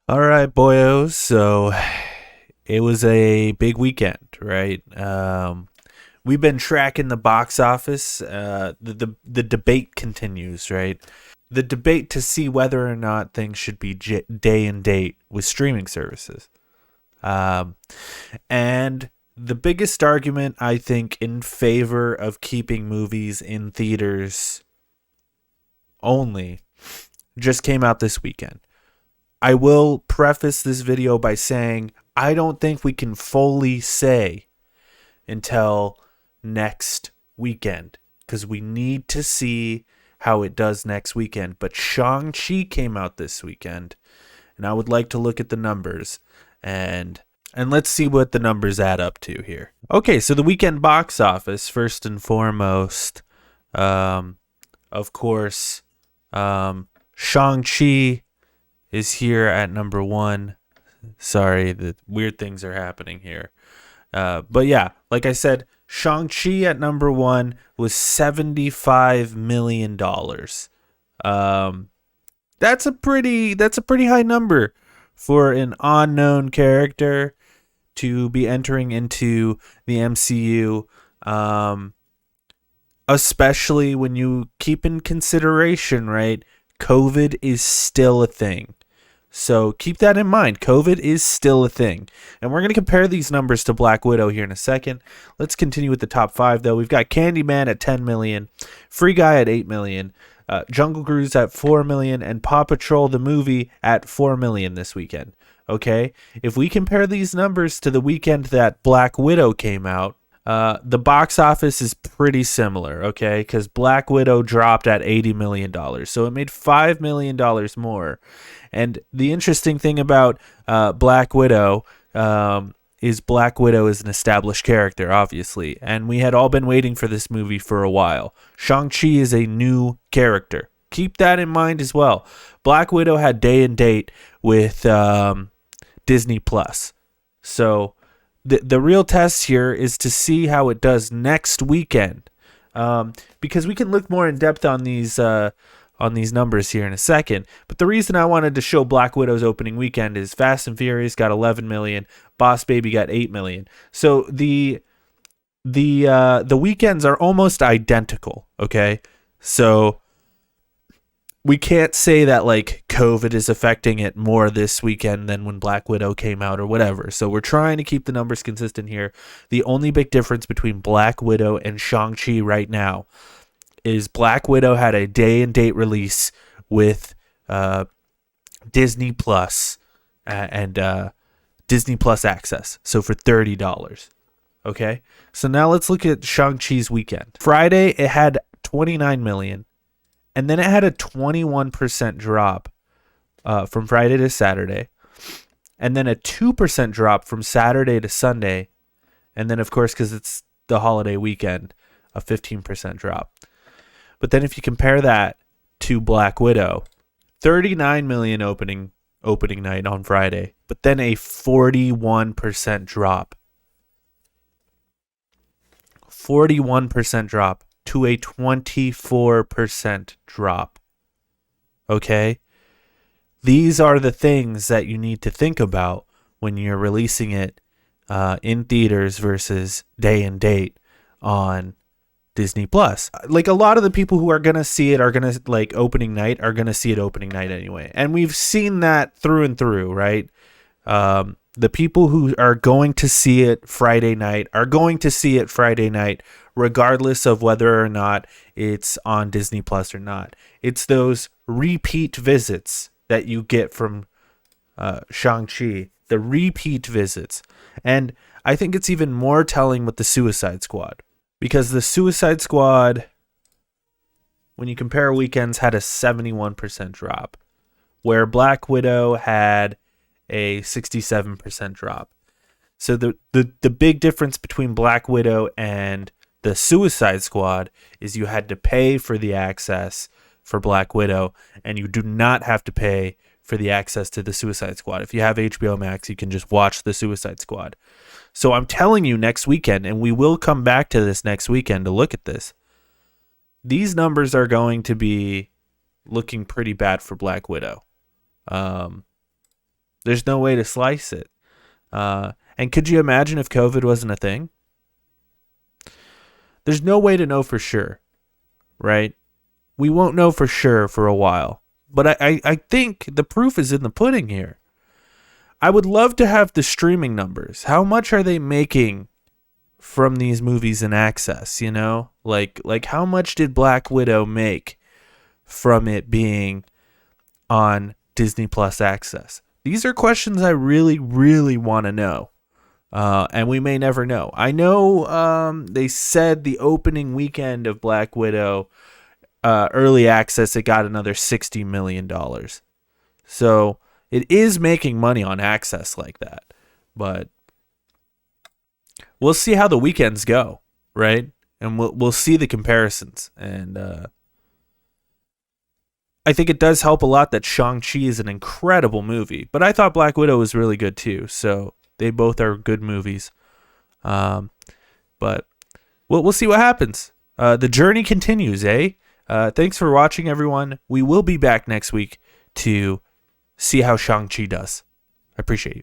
All right, boyos. So it was a big weekend, right? We've been tracking the box office. The debate continues, right? The debate to see whether or not things should be day and date with streaming services. Um, and the biggest argument, I think, in favor of keeping movies in theaters only just came out this weekend. I will preface this video by saying I don't think we can fully say until next weekend because we need to see how it does next weekend. But Shang Chi came out this weekend, and I would like to look at the numbers and let's see what the numbers add up to here. Okay, so the weekend box office, first and foremost, of course, Shang Chi is here at number one. Sorry, the weird things are happening here. But yeah, like I said, Shang-Chi at number one was $75 million. Um, that's a pretty high number for an unknown character to be entering into the MCU. Especially when you keep in consideration, right? COVID is still a thing. So keep that in mind. COVID is still a thing. And we're going to compare these numbers to Black Widow here in a second. Let's continue with the top five, though. We've got Candyman at 10 million, Free Guy at 8 million, Jungle Cruise at 4 million, and Paw Patrol the movie at 4 million this weekend. Okay? If we compare these numbers to the weekend that Black Widow came out, the box office is pretty similar, okay? Because Black Widow dropped at $80 million. So it made $5 million more. And the interesting thing about Black Widow is Black Widow is an established character, obviously. And we had all been waiting for this movie for a while. Shang-Chi is a new character. Keep that in mind as well. Black Widow had day and date with Disney Plus. So the real test here is to see how it does next weekend, because we can look more in depth on these numbers here in a second. But the reason I wanted to show Black Widow's opening weekend is Fast and Furious got 11 million, Boss Baby got 8 million. So the weekends are almost identical. Okay, so we can't say that like COVID is affecting it more this weekend than when Black Widow came out or whatever. So we're trying to keep the numbers consistent here. The only big difference between Black Widow and Shang-Chi right now is Black Widow had a day and date release with Disney Plus and Disney Plus access. So for $30. Okay. So now let's look at Shang-Chi's weekend. Friday, it had 29 million. And then it had a 21% drop from Friday to Saturday. And then a 2% drop from Saturday to Sunday. And then, of course, because it's the holiday weekend, a 15% drop. But then if you compare that to Black Widow, 39 million opening night on Friday, but then a 41% drop. 41% drop to a 24% drop. Okay? These are the things that you need to think about when you're releasing it in theaters versus day and date on Disney Plus. Like a lot of the people who are going to see it are going to like opening night are going to see it opening night anyway. And we've seen that through and through, right? The people who are going to see it Friday night are going to see it Friday night regardless of whether or not it's on Disney Plus or not. It's those repeat visits that you get from Shang-Chi, the repeat visits. And I think it's even more telling with the Suicide Squad, because the Suicide Squad, when you compare weekends, had a 71% drop, where Black Widow had a 67% drop. So the big difference between Black Widow and the Suicide Squad is you had to pay for the access for Black Widow, and you do not have to pay for the access to the Suicide Squad. If you have HBO Max, you can just watch the Suicide Squad. So I'm telling you, next weekend, and we will come back to this next weekend to look at this, these numbers are going to be looking pretty bad for Black Widow. There's no way to slice it. And could you imagine if COVID wasn't a thing? There's no way to know for sure, right? We won't know for sure for a while. But I think the proof is in the pudding here. I would love to have the streaming numbers. How much are they making from these movies in access, you know? Like how much did Black Widow make from it being on Disney Plus Access? These are questions I really, really want to know. And we may never know. I know they said the opening weekend of Black Widow early access, it got another $60 million. So it is making money on access like that. But we'll see how the weekends go, right? And we'll see the comparisons. And I think it does help a lot that Shang Chi is an incredible movie. But I thought Black Widow was really good too. So they both are good movies. But we'll see what happens. The journey continues, eh? Thanks for watching, everyone. We will be back next week to see how Shang Chi does. I appreciate you.